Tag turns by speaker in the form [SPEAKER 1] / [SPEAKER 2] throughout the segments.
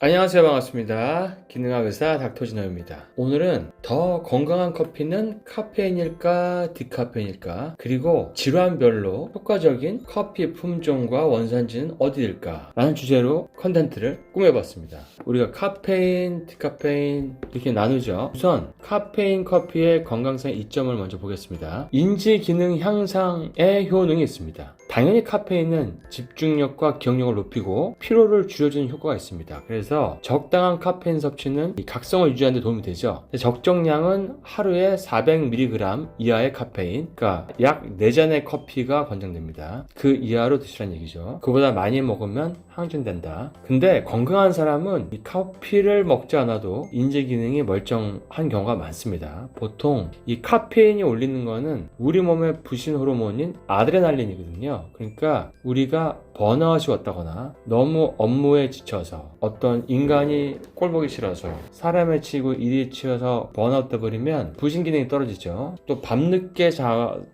[SPEAKER 1] 안녕하세요. 반갑습니다. 기능학 의사 닥터진호입니다. 오늘은 더 건강한 커피는 카페인일까 디카페인일까, 그리고 질환별로 효과적인 커피 품종과 원산지는 어디일까 라는 주제로 컨텐츠를 꾸며봤습니다. 우리가 카페인, 디카페인 이렇게 나누죠. 우선 카페인 커피의 건강상 이점을 먼저 보겠습니다. 인지 기능 향상에 효능이 있습니다. 당연히 카페인은 집중력과 기억력을 높이고 피로를 줄여주는 효과가 있습니다. 그래서 적당한 카페인 섭취는 이 각성을 유지하는 데 도움이 되죠. 적정량은 하루에 400mg 이하의 카페인, 그러니까 약 4잔의 커피가 권장됩니다. 그 이하로 드시라는 얘기죠. 그보다 많이 먹으면 항진된다. 근데 건강한 사람은 이 커피를 먹지 않아도 인지 기능이 멀쩡한 경우가 많습니다. 보통 이 카페인이 올리는 거는 우리 몸의 부신 호르몬인 아드레날린이거든요. 그러니까 우리가 번아웃이 왔다거나 너무 업무에 지쳐서, 어떤 인간이 꼴보기 싫어서, 사람에 치고 일이 치여서 번아웃 돼버리면 부신 기능이 떨어지죠. 또 밤늦게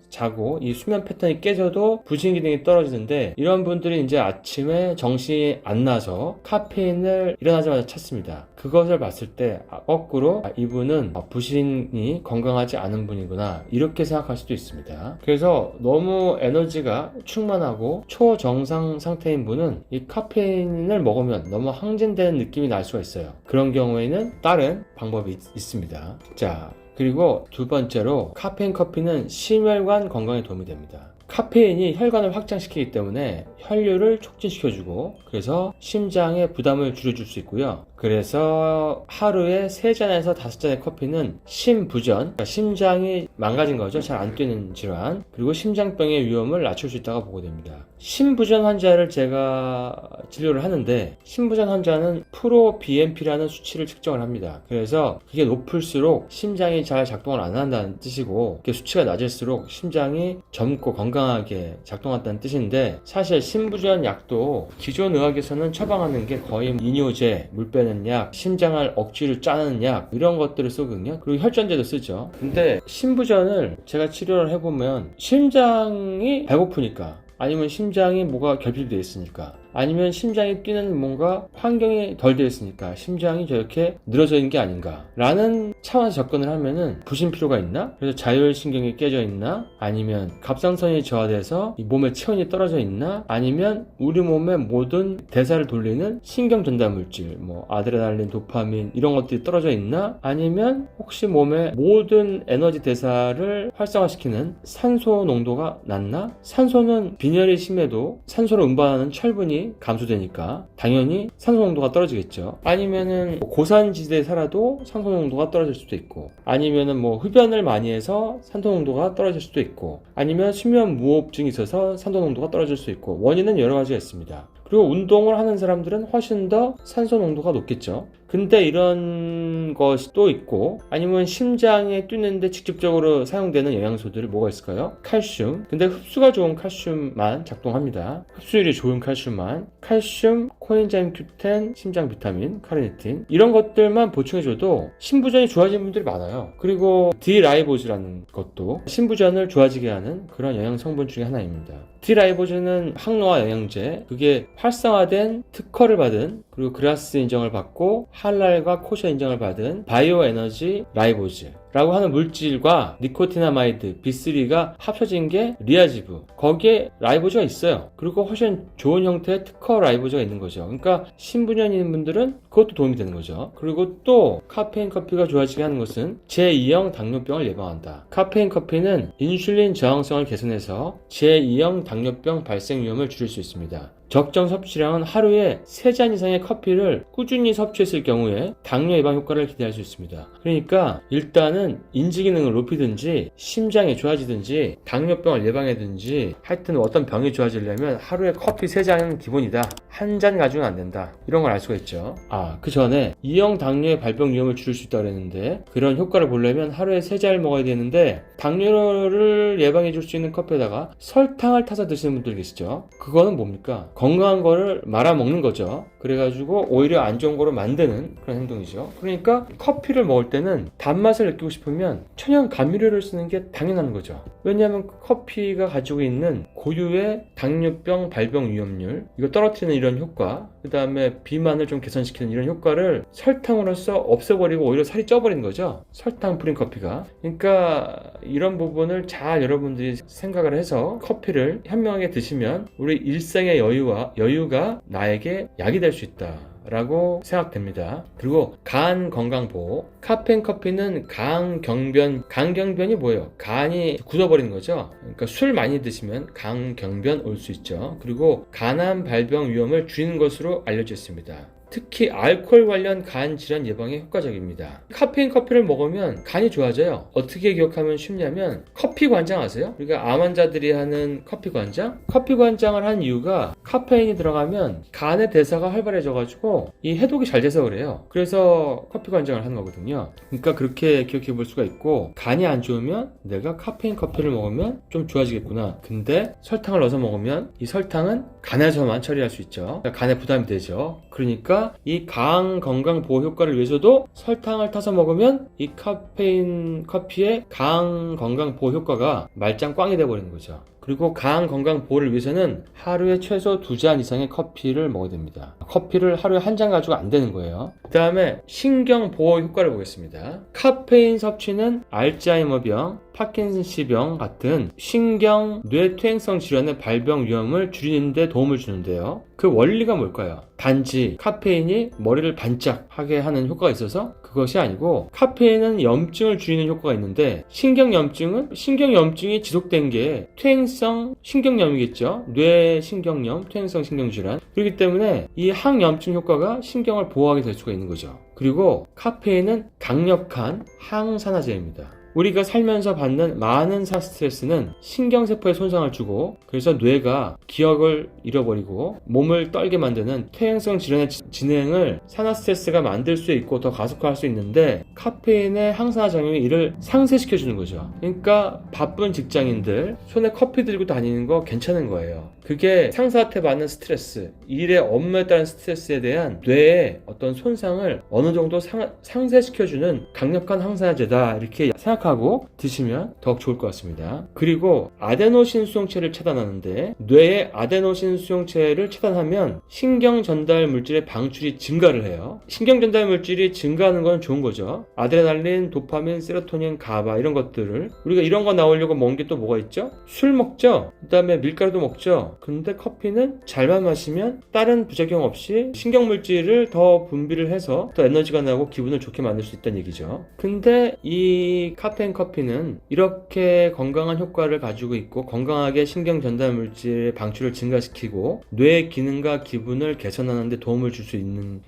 [SPEAKER 1] 자고 이 수면 패턴이 깨져도 부신 기능이 떨어지는데, 이런 분들이 이제 아침에 정신이 안 나서 카페인을 일어나자마자 찾습니다. 그것을 봤을 때 거꾸로 이분은 부신이 건강하지 않은 분이구나, 이렇게 생각할 수도 있습니다. 그래서 너무 에너지가 충만하고 초정상 상태인 분은 이 카페인을 먹으면 너무 항진되는 느낌이 날 수가 있어요. 그런 경우에는 다른 방법이 있습니다. 자, 그리고 두 번째로 카페인 커피는 심혈관 건강에 도움이 됩니다. 카페인이 혈관을 확장시키기 때문에 혈류를 촉진시켜주고, 그래서 심장의 부담을 줄여줄 수 있고요. 그래서 하루에 3잔에서 5잔의 커피는 심부전, 그러니까 심장이 망가진 거죠. 잘 안 뛰는 질환, 그리고 심장병의 위험을 낮출 수 있다고 보고됩니다. 심부전 환자를 제가 진료를 하는데, 심부전 환자는 프로BNP라는 수치를 측정을 합니다. 그래서 그게 높을수록 심장이 잘 작동을 안 한다는 뜻이고, 수치가 낮을수록 심장이 젊고 건강하게 작동한다는 뜻인데, 사실 심부전 약도 기존 의학에서는 처방하는 게 거의 이뇨제, 물 빼는 약, 심장을 억지로 짜는 약, 이런 것들을 쓰거든요. 그리고 혈전제도 쓰죠. 근데 심부전을 제가 치료를 해보면, 심장이 배고프니까, 아니면 심장이 뭐가 결핍되어 있으니까, 아니면 심장이 뛰는 뭔가 환경이 덜 되어 있으니까 심장이 저렇게 늘어져 있는 게 아닌가 라는 차원에서 접근을 하면은, 부신 피로가 있나? 그래서 자율신경이 깨져 있나? 아니면 갑상선이 저하돼서 이 몸의 체온이 떨어져 있나? 아니면 우리 몸의 모든 대사를 돌리는 신경 전달 물질, 뭐 아드레날린, 도파민 이런 것들이 떨어져 있나? 아니면 혹시 몸의 모든 에너지 대사를 활성화시키는 산소 농도가 낮나? 산소는 빈혈이 심해도 산소를 운반하는 철분이 감소되니까 당연히 산소 농도가 떨어지겠죠. 아니면은 고산지대에 살아도 산소 농도가 떨어질 수도 있고, 아니면은 흡연을 많이 해서 산소 농도가 떨어질 수도 있고, 아니면 수면 무호흡증이 있어서 산소 농도가 떨어질 수 있고, 원인은 여러 가지가 있습니다. 그리고 운동을 하는 사람들은 훨씬 더 산소 농도가 높겠죠. 근데 이런 것이 또 있고, 아니면 심장에 뛰는데 직접적으로 사용되는 영양소들이 뭐가 있을까요? 칼슘. 근데 흡수가 좋은 칼슘만 작동합니다. 흡수율이 좋은 칼슘만. 칼슘, 코엔자임 Q10, 심장 비타민, 카르니틴, 이런 것들만 보충해줘도 심부전이 좋아지는 분들이 많아요. 그리고 디라이보즈라는 것도 심부전을 좋아지게 하는 그런 영양 성분 중에 하나입니다. 디라이보즈는 항노화 영양제, 그게 활성화된 특허를 받은, 그리고 그라스 인정을 받고 할랄과 코셔 인정을 받은 바이오 에너지 라이보즈 라고 하는 물질과 니코티나마이드, B3가 합쳐진 게 리아지브, 거기에 라이보즈가 있어요. 그리고 훨씬 좋은 형태의 특허 라이보즈가 있는 거죠. 그러니까 심부전이 있는 분들은 그것도 도움이 되는 거죠. 그리고 또 카페인 커피가 좋아지게 하는 것은 제2형 당뇨병을 예방한다. 카페인 커피는 인슐린 저항성을 개선해서 제2형 당뇨병 발생 위험을 줄일 수 있습니다. 적정 섭취량은 하루에 3잔 이상의 커피를 꾸준히 섭취했을 경우에 당뇨 예방 효과를 기대할 수 있습니다. 그러니까 일단은 인지 기능을 높이든지, 심장이 좋아지든지, 당뇨병을 예방하든지, 하여튼 어떤 병이 좋아지려면 하루에 커피 3잔은 기본이다. 한 잔 가지고는 안 된다. 이런 걸 알 수가 있죠. 그 전에 2형 당뇨의 발병 위험을 줄일 수 있다고 그랬는데, 그런 효과를 보려면 하루에 3잔을 먹어야 되는데, 당뇨를 예방해 줄 수 있는 커피에다가 설탕을 타서 드시는 분들 계시죠. 그거는 뭡니까? 건강한 거를 말아먹는 거죠. 그래가지고 오히려 안 좋은 거로 만드는 그런 행동이죠. 그러니까 커피를 먹을 때는 단맛을 느끼고 싶으면 천연 감미료를 쓰는 게 당연한 거죠. 왜냐하면 커피가 가지고 있는 고유의 당뇨병 발병 위험률, 이거 떨어뜨리는 이런 효과, 그 다음에 비만을 좀 개선시키는 이런 효과를 설탕으로서 없애버리고 오히려 살이 쪄버리는 거죠. 설탕 뿌린 커피가. 그러니까 이런 부분을 잘 여러분들이 생각을 해서 커피를 현명하게 드시면 우리 일상의 여유가 나에게 약이 될 수 있다 라고 생각됩니다. 그리고 간 건강 보호. 카페인 커피는 간경변이 뭐예요? 간이 굳어버리는 거죠. 그러니까 술 많이 드시면 간경변 올 수 있죠. 그리고 간암 발병 위험을 줄이는 것으로 알려져 있습니다. 특히 알코올 관련 간 질환 예방에 효과적입니다. 카페인 커피를 먹으면 간이 좋아져요. 어떻게 기억하면 쉽냐면 커피 관장 아세요? 우리가 암 환자들이 하는 커피 관장? 커피 관장을 한 이유가 카페인이 들어가면 간의 대사가 활발해져가지고 이 해독이 잘 돼서 그래요. 그래서 커피 관장을 하는 거거든요. 그러니까 그렇게 기억해 볼 수가 있고, 간이 안 좋으면 내가 카페인 커피를 먹으면 좀 좋아지겠구나. 근데 설탕을 넣어서 먹으면 이 설탕은 간에서만 처리할 수 있죠. 그러니까 간에 부담이 되죠. 그러니까 이 간 건강 보호 효과를 위해서도 설탕을 타서 먹으면 이 카페인 커피의 간 건강 보호 효과가 말짱 꽝이 돼버리는 거죠. 그리고 간 건강 보호를 위해서는 하루에 최소 2잔 이상의 커피를 먹어야 됩니다. 커피를 하루에 한 잔 가지고 안 되는 거예요. 그 다음에 신경 보호 효과를 보겠습니다. 카페인 섭취는 알츠하이머병, 파킨슨씨병 같은 신경 뇌퇴행성 질환의 발병 위험을 줄이는 데 도움을 주는데요. 그 원리가 뭘까요? 단지 카페인이 머리를 반짝하게 하는 효과가 있어서 그것이 아니고, 카페인은 염증을 줄이는 효과가 있는데 신경염증이 지속된 게 퇴행성 신경염이겠죠. 뇌신경염, 퇴행성 신경질환. 그렇기 때문에 이 항염증 효과가 신경을 보호하게 될 수가 있는 거죠. 그리고 카페인은 강력한 항산화제입니다. 우리가 살면서 받는 많은 스트레스는 신경세포에 손상을 주고, 그래서 뇌가 기억을 잃어버리고 몸을 떨게 만드는 퇴행성 질환의 진행을 산화 스트레스가 만들 수 있고 더 가속화할 수 있는데, 카페인의 항산화 작용이 이를 상쇄시켜 주는 거죠. 그러니까 바쁜 직장인들 손에 커피 들고 다니는 거 괜찮은 거예요. 그게 상사한테 받는 스트레스, 일의 업무에 따른 스트레스에 대한 뇌의 어떤 손상을 어느 정도 상쇄시켜주는 강력한 항산화제다, 이렇게 생각하고 드시면 더욱 좋을 것 같습니다. 그리고 아데노신 수용체를 차단하는데, 뇌의 아데노신 수용체를 차단하면 신경 전달 물질의 방출이 증가를 해요. 신경 전달 물질이 증가하는 건 좋은 거죠. 아드레날린, 도파민, 세로토닌, 가바 이런 것들을, 우리가 이런 거 나오려고 먹는 게 또 뭐가 있죠? 술 먹죠. 그 다음에 밀가루도 먹죠. 근데 커피는 잘만 마시면 다른 부작용 없이 신경 물질을 더 분비를 해서 더 에너지가 나고 기분을 좋게 만들 수 있다는 얘기죠. 근데 이 카페인 커피는 이렇게 건강한 효과를 가지고 있고, 건강하게 신경 전달 물질의 방출을 증가시키고 뇌의 기능과 기분을 개선하는 데 도움을 줄 수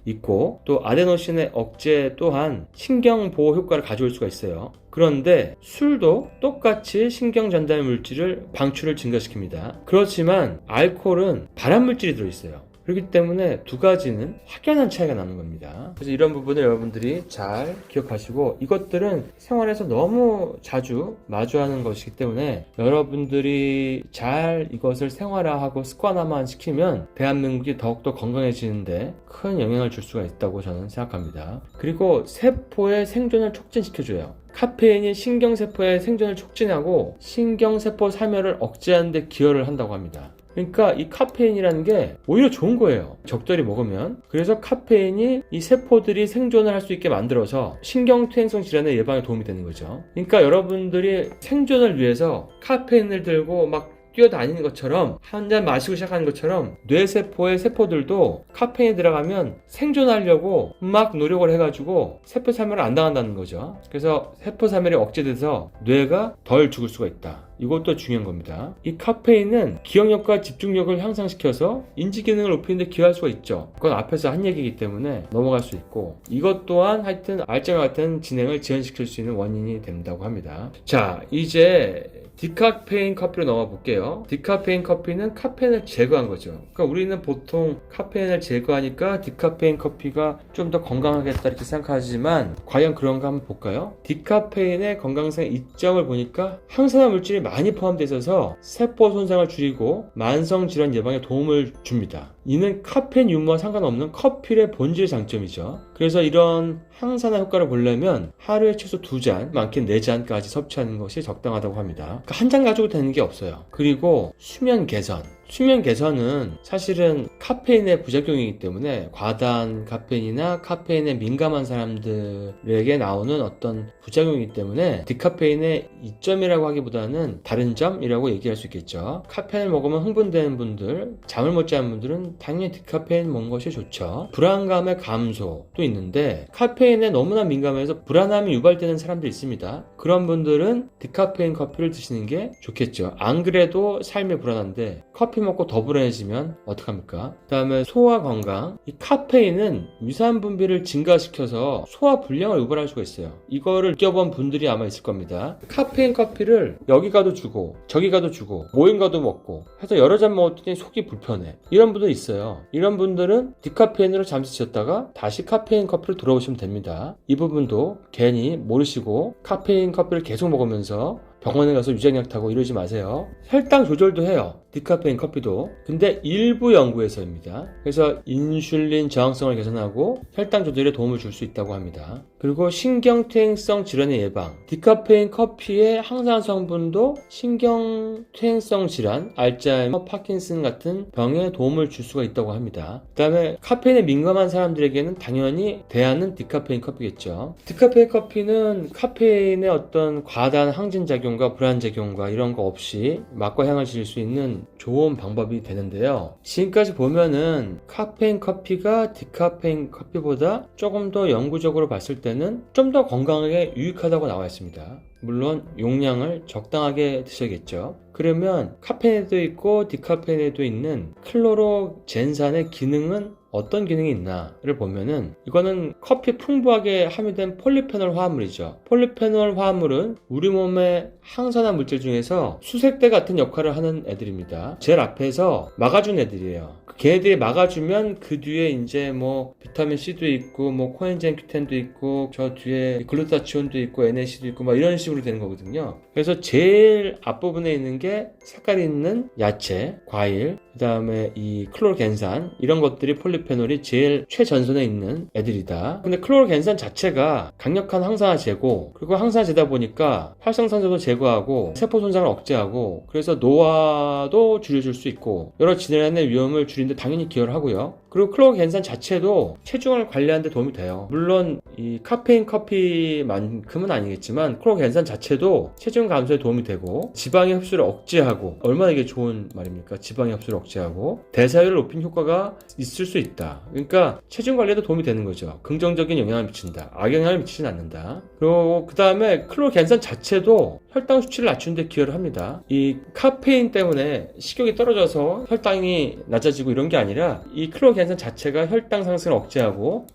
[SPEAKER 1] 있고, 또 아데노신의 억제 또한 신경 보호 효과를 가져올 수가 있어요. 그런데 술도 똑같이 신경 전달 물질을 방출을 증가시킵니다. 그렇지만 알코올은 발암 물질이 들어있어요. 그렇기 때문에 두 가지는 확연한 차이가 나는 겁니다. 그래서 이런 부분을 여러분들이 잘 기억하시고, 이것들은 생활에서 너무 자주 마주하는 것이기 때문에 여러분들이 잘 이것을 생활화하고 습관화만 시키면 대한민국이 더욱더 건강해지는데 큰 영향을 줄 수가 있다고 저는 생각합니다. 그리고 세포의 생존을 촉진시켜줘요. 카페인이 신경세포의 생존을 촉진하고 신경세포 사멸을 억제하는 데 기여를 한다고 합니다. 그러니까 이 카페인이라는 게 오히려 좋은 거예요. 적절히 먹으면. 그래서 카페인이 이 세포들이 생존을 할 수 있게 만들어서 신경퇴행성 질환의 예방에 도움이 되는 거죠. 그러니까 여러분들이 생존을 위해서 카페인을 들고 막 뛰어다니는 것처럼, 한 잔 마시고 시작하는 것처럼 뇌세포의 세포들도 카페인이 들어가면 생존하려고 막 노력을 해가지고 세포 사멸을 안 당한다는 거죠. 그래서 세포 사멸이 억제돼서 뇌가 덜 죽을 수가 있다. 이것도 중요한 겁니다. 이 카페인은 기억력과 집중력을 향상시켜서 인지기능을 높이는 데 기여할 수가 있죠. 그건 앞에서 한 얘기이기 때문에 넘어갈 수 있고, 이것 또한 하여튼 알츠하이머 같은 진행을 지연시킬 수 있는 원인이 된다고 합니다. 자, 이제 디카페인 커피로 넘어가 볼게요. 디카페인 커피는 카페인을 제거한 거죠. 그러니까 우리는 보통 카페인을 제거하니까 디카페인 커피가 좀 더 건강하겠다 이렇게 생각하지만 과연 그런가 한번 볼까요? 디카페인의 건강상 이점을 보니까 항산화 물질이 많이 포함되어 있어서 세포 손상을 줄이고 만성질환 예방에 도움을 줍니다. 이는 카페인 유무와 상관없는 커피의 본질 장점이죠. 그래서 이런 항산화 효과를 보려면 하루에 최소 2잔, 많게는 4잔까지 섭취하는 것이 적당하다고 합니다. 그러니까 한 잔 가지고 되는 게 없어요. 그리고 수면 개선. 수면 개선은 사실은 카페인의 부작용이기 때문에 과다한 카페인이나 카페인에 민감한 사람들에게 나오는 어떤 부작용이기 때문에 디카페인의 이점이라고 하기보다는 다른 점이라고 얘기할 수 있겠죠. 카페인을 먹으면 흥분되는 분들, 잠을 못 자는 분들은 당연히 디카페인 먹는 것이 좋죠. 불안감의 감소도 있는데 카페인에 너무나 민감해서 불안함이 유발되는 사람들이 있습니다. 그런 분들은 디카페인 커피를 드시는 게 좋겠죠. 안 그래도 삶이 불안한데 커피 먹고 더 불안해지면 어떡합니까? 그 다음에 소화 건강. 이 카페인은 위산 분비를 증가시켜서 소화 불량을 유발할 수가 있어요. 이거를 느껴본 분들이 아마 있을 겁니다. 카페인 커피를 여기 가도 주고 저기 가도 주고 모임 가도 먹고 해서 여러 잔 먹었더니 속이 불편해. 이런 분들 있어요. 이런 분들은 디카페인으로 잠시 지었다가 다시 카페인 커피로 돌아오시면 됩니다. 이 부분도 괜히 모르시고 카페인 커피를 계속 먹으면서 병원에 가서 유장약 타고 이러지 마세요. 혈당 조절도 해요. 디카페인 커피도. 근데 일부 연구에서입니다. 그래서 인슐린 저항성을 개선하고 혈당 조절에 도움을 줄 수 있다고 합니다. 그리고 신경퇴행성 질환의 예방. 디카페인 커피의 항산화 성분도 신경퇴행성 질환, 알츠하이머, 파킨슨 같은 병에 도움을 줄 수가 있다고 합니다. 그 다음에 카페인에 민감한 사람들에게는 당연히 대안은 디카페인 커피겠죠. 디카페인 커피는 카페인의 어떤 과다한 항진작용과 불안작용과 이런 거 없이 맛과 향을 즐길 수 있는 좋은 방법이 되는데요. 지금까지 보면은 카페인 커피가 디카페인 커피보다 조금 더 영구적으로 봤을 때는 좀 더 건강하게 유익하다고 나와 있습니다. 물론 용량을 적당하게 드셔야겠죠. 그러면 카페인에도 있고 디카페인에도 있는 클로로젠산의 기능은 어떤 기능이 있나를 보면은 이거는 커피에 풍부하게 함유된 폴리페놀 화합물이죠. 폴리페놀 화합물은 우리 몸의 항산화 물질 중에서 수색대 같은 역할을 하는 애들입니다. 제일 앞에서 막아준 애들이에요. 걔네들이 막아주면 그 뒤에 이제 뭐 비타민 C도 있고 뭐 코엔자임 Q10도 있고 저 뒤에 글루타치온도 있고 NAC도 있고 막 이런 식으로 되는 거거든요. 그래서 제일 앞부분에 있는 게 색깔이 있는 야채, 과일, 그 다음에 이 클로로겐산 이런 것들이 폴리페놀이 제일 최전선에 있는 애들이다. 근데 클로로겐산 자체가 강력한 항산화제고 그리고 항산화제다 보니까 활성산소도 제거하고 세포 손상을 억제하고 그래서 노화도 줄여줄 수 있고 여러 질환의 위험을 줄이는 데 당연히 기여를 하고요. 그리고 클로로겐산 자체도 체중을 관리하는 데 도움이 돼요. 물론 이 카페인 커피만큼은 아니겠지만 클로로겐산 자체도 체중 감소에 도움이 되고 지방의 흡수를 억제하고 얼마나 이게 좋은 말입니까? 지방의 흡수를 억제하고 대사율을 높인 효과가 있을 수 있다. 그러니까 체중 관리에도 도움이 되는 거죠. 긍정적인 영향을 미친다. 악영향을 미치진 않는다. 그리고 그 다음에 클로로겐산 자체도 혈당 수치를 낮추는 데 기여를 합니다. 이 카페인 때문에 식욕이 떨어져서 혈당이 낮아지고 이런 게 아니라 이 클로로겐산 자체가 혈당 상승을 억제하고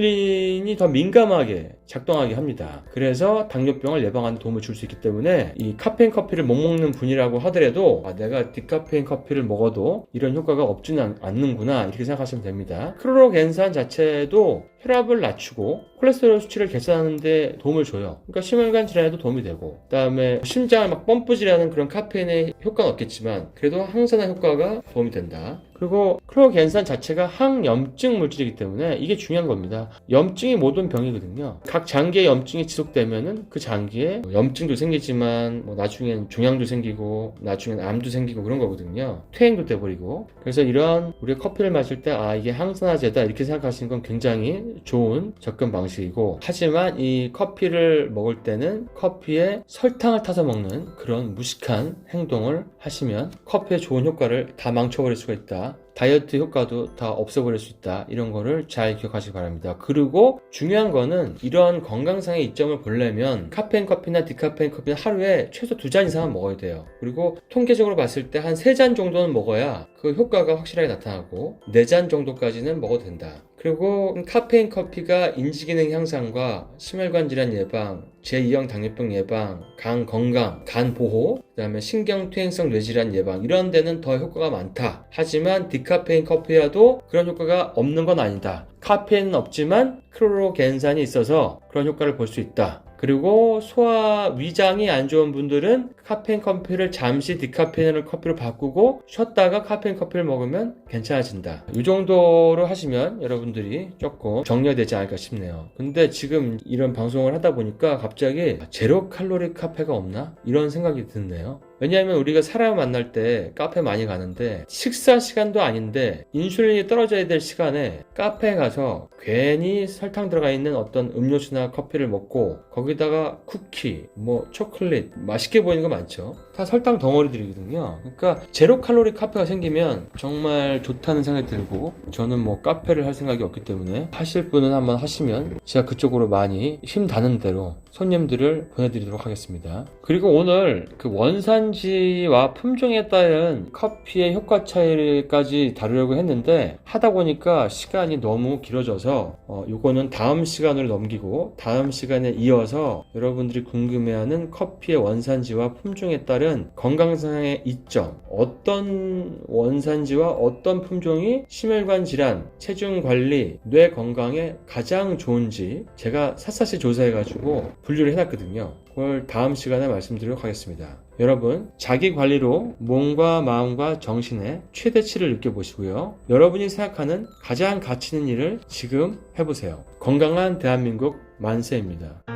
[SPEAKER 1] 인슐린이 더 민감하게 작동하게 합니다. 그래서 당뇨병을 예방하는 데 도움을 줄 수 있기 때문에 이 카페인 커피를 못 먹는 분이라고 하더라도 내가 디카페인 커피를 먹어도 이런 효과가 없지는 않는구나 이렇게 생각하시면 됩니다. 클로로겐산 자체도 혈압을 낮추고 콜레스테롤 수치를 개선하는 데 도움을 줘요. 그러니까 심혈관 질환에도 도움이 되고 그 다음에 심장을 막 펌프질하는 그런 카페인의 효과는 없겠지만 그래도 항산화 효과가 도움이 된다. 그리고 클로로겐산 자체가 항염증 물질이기 때문에 이게 중요한 겁니다. 염증이 모든 병이거든요. 각 장기에 염증이 지속되면은 그 장기에 염증도 생기지만 뭐 나중엔 종양도 생기고 나중엔 암도 생기고 그런 거거든요. 퇴행도 돼버리고. 그래서 이런 우리가 커피를 마실 때 이게 항산화제다 이렇게 생각하시는 건 굉장히 좋은 접근 방식이고 하지만 이 커피를 먹을 때는 커피에 설탕을 타서 먹는 그런 무식한 행동을 하시면 커피의 좋은 효과를 다 망쳐버릴 수가 있다. 다이어트 효과도 다 없애버릴 수 있다. 이런 거를 잘 기억하시기 바랍니다. 그리고 중요한 거는 이런 건강상의 이점을 보려면 카페인 커피나 디카페인 커피는 하루에 최소 2잔 이상은 먹어야 돼요. 그리고 통계적으로 봤을 때 한 3잔 정도는 먹어야 그 효과가 확실하게 나타나고 4잔 정도까지는 먹어도 된다. 그리고 카페인 커피가 인지기능 향상과 심혈관 질환 예방, 제2형 당뇨병 예방, 간 건강, 간 보호, 그 다음에 신경퇴행성 뇌질환 예방 이런 데는 더 효과가 많다. 하지만 디카페인 커피여도 그런 효과가 없는 건 아니다. 카페인은 없지만 크로로겐산이 있어서 그런 효과를 볼 수 있다. 그리고 소화 위장이 안 좋은 분들은 카페인 커피를 잠시 디카페인을 커피로 바꾸고 쉬었다가 카페인 커피를 먹으면 괜찮아진다. 이 정도로 하시면 여러분들이 조금 정리되지 않을까 싶네요. 근데 지금 이런 방송을 하다 보니까 갑자기 제로 칼로리 카페가 없나? 이런 생각이 드네요. 왜냐하면 우리가 사람 만날 때 카페 많이 가는데 식사 시간도 아닌데 인슐린이 떨어져야 될 시간에 카페에 가서 괜히 설탕 들어가 있는 어떤 음료수나 커피를 먹고 거기다가 쿠키, 초콜릿 맛있게 보이는 거 많죠. 다 설탕 덩어리들이거든요. 그러니까 제로 칼로리 카페가 생기면 정말 좋다는 생각이 들고 저는 카페를 할 생각이 없기 때문에 하실 분은 한번 하시면 제가 그쪽으로 많이 힘 닿는 대로 손님들을 보내드리도록 하겠습니다. 그리고 오늘 그 원산지와 품종에 따른 커피의 효과 차이까지 다루려고 했는데 하다 보니까 시간이 너무 길어져서 요거는 다음 시간으로 넘기고 다음 시간에 이어서 여러분들이 궁금해하는 커피의 원산지와 품종에 따른 건강상의 이점, 어떤 원산지와 어떤 품종이 심혈관 질환, 체중 관리, 뇌 건강에 가장 좋은지 제가 샅샅이 조사해가지고 분류를 해놨거든요. 그걸 다음 시간에 말씀드리도록 하겠습니다. 여러분, 자기 관리로 몸과 마음과 정신의 최대치를 느껴보시고요. 여러분이 생각하는 가장 가치 있는 일을 지금 해보세요. 건강한 대한민국 만세입니다.